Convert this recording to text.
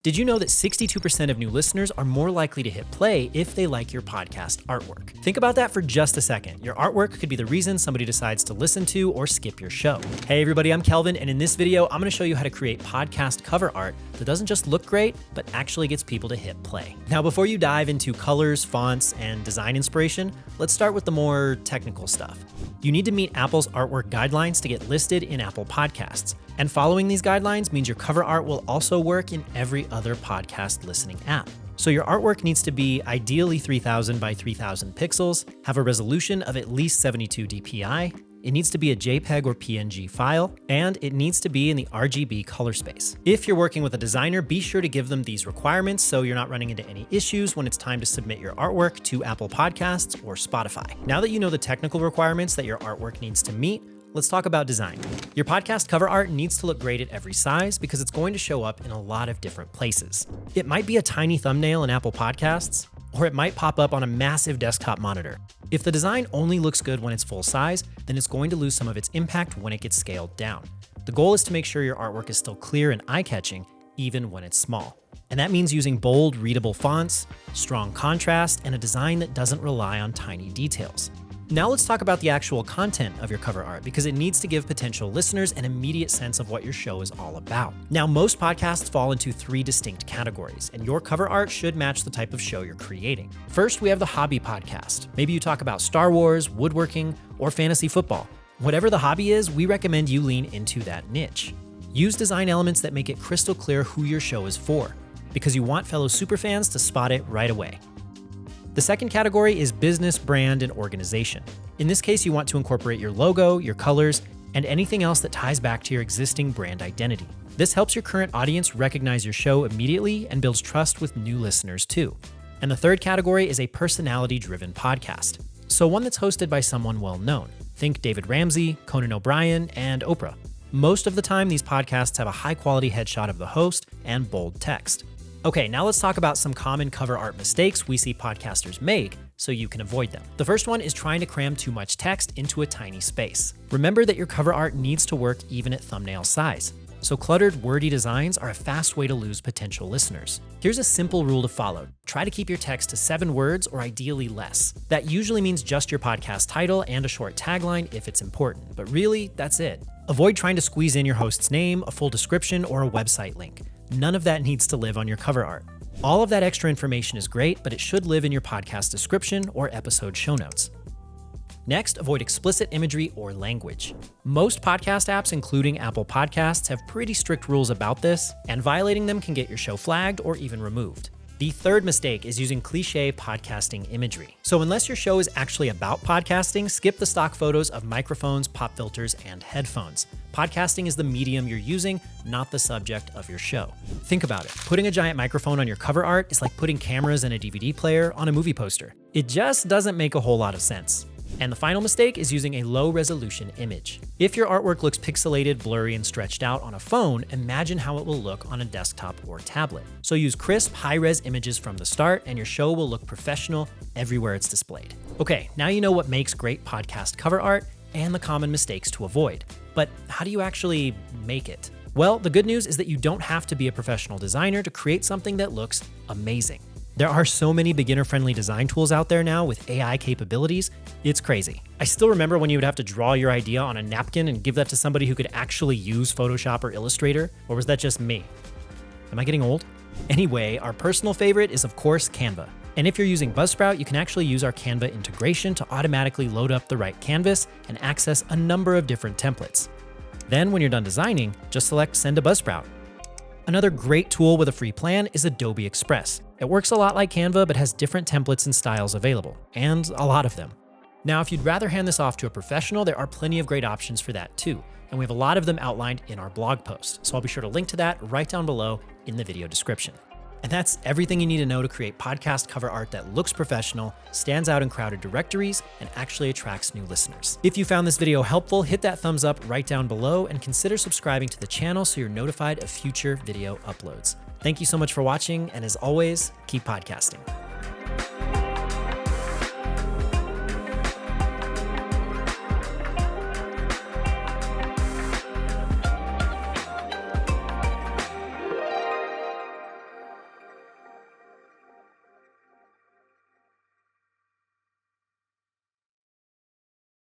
Did you know that 62% of new listeners are more likely to hit play if they like your podcast artwork? Think about that for just a second. Your artwork could be the reason somebody decides to listen to or skip your show. Hey everybody, I'm Kelvin, and in this video, I'm gonna show you how to create podcast cover art that doesn't just look great, but actually gets people to hit play. Now, before you dive into colors, fonts, and design inspiration, let's start with the more technical stuff. You need to meet Apple's artwork guidelines to get listed in Apple Podcasts. And following these guidelines means your cover art will also work in every other podcast listening app. So your artwork needs to be ideally 3000 by 3000 pixels, have a resolution of at least 72 dpi, it needs to be a JPEG or PNG file, and it needs to be in the RGB color space. If you're working with a designer, be sure to give them these requirements so you're not running into any issues when it's time to submit your artwork to Apple Podcasts or Spotify. Now that you know the technical requirements that your artwork needs to meet, let's talk about design. Your podcast cover art needs to look great at every size because it's going to show up in a lot of different places. It might be a tiny thumbnail in Apple Podcasts, or it might pop up on a massive desktop monitor. If the design only looks good when it's full size, then it's going to lose some of its impact when it gets scaled down. The goal is to make sure your artwork is still clear and eye-catching, even when it's small. And that means using bold, readable fonts, strong contrast, and a design that doesn't rely on tiny details. Now let's talk about the actual content of your cover art because it needs to give potential listeners an immediate sense of what your show is all about. Now, most podcasts fall into 3 distinct categories, and your cover art should match the type of show you're creating. First, we have the hobby podcast. Maybe you talk about Star Wars, woodworking, or fantasy football. Whatever the hobby is, we recommend you lean into that niche. Use design elements that make it crystal clear who your show is for, because you want fellow superfans to spot it right away. The second category is business, brand, and organization. In this case, you want to incorporate your logo, your colors, and anything else that ties back to your existing brand identity. This helps your current audience recognize your show immediately and builds trust with new listeners too. And the third category is a personality-driven podcast. So one that's hosted by someone well-known. Think David Ramsey, Conan O'Brien, and Oprah. Most of the time, these podcasts have a high-quality headshot of the host and bold text. Okay, now let's talk about some common cover art mistakes we see podcasters make so you can avoid them. The first one is trying to cram too much text into a tiny space. Remember that your cover art needs to work even at thumbnail size. So cluttered, wordy designs are a fast way to lose potential listeners. Here's a simple rule to follow. Try to keep your text to 7 words or ideally less. That usually means just your podcast title and a short tagline if it's important, but really, that's it. Avoid trying to squeeze in your host's name, a full description, or a website link. None of that needs to live on your cover art. All of that extra information is great, but it should live in your podcast description or episode show notes. Next, avoid explicit imagery or language. Most podcast apps, including Apple Podcasts, have pretty strict rules about this, and violating them can get your show flagged or even removed. The third mistake is using cliché podcasting imagery. So unless your show is actually about podcasting, skip the stock photos of microphones, pop filters, and headphones. Podcasting is the medium you're using, not the subject of your show. Think about it. Putting a giant microphone on your cover art is like putting cameras and a DVD player on a movie poster. It just doesn't make a whole lot of sense. And the final mistake is using a low-resolution image. If your artwork looks pixelated, blurry, and stretched out on a phone, imagine how it will look on a desktop or tablet. So use crisp, high-res images from the start, and your show will look professional everywhere it's displayed. Okay, now you know what makes great podcast cover art and the common mistakes to avoid. But how do you actually make it? Well, the good news is that you don't have to be a professional designer to create something that looks amazing. There are so many beginner-friendly design tools out there now with AI capabilities, it's crazy. I still remember when you would have to draw your idea on a napkin and give that to somebody who could actually use Photoshop or Illustrator, or was that just me? Am I getting old? Anyway, our personal favorite is of course Canva. And if you're using Buzzsprout, you can actually use our Canva integration to automatically load up the right canvas and access a number of different templates. Then when you're done designing, just select Send to Buzzsprout. Another great tool with a free plan is Adobe Express. It works a lot like Canva, but has different templates and styles available, and a lot of them. Now, if you'd rather hand this off to a professional, there are plenty of great options for that too, and we have a lot of them outlined in our blog post, so I'll be sure to link to that right down below in the video description. And that's everything you need to know to create podcast cover art that looks professional, stands out in crowded directories, and actually attracts new listeners. If you found this video helpful, hit that thumbs up right down below and consider subscribing to the channel so you're notified of future video uploads. Thank you so much for watching, and as always, keep podcasting.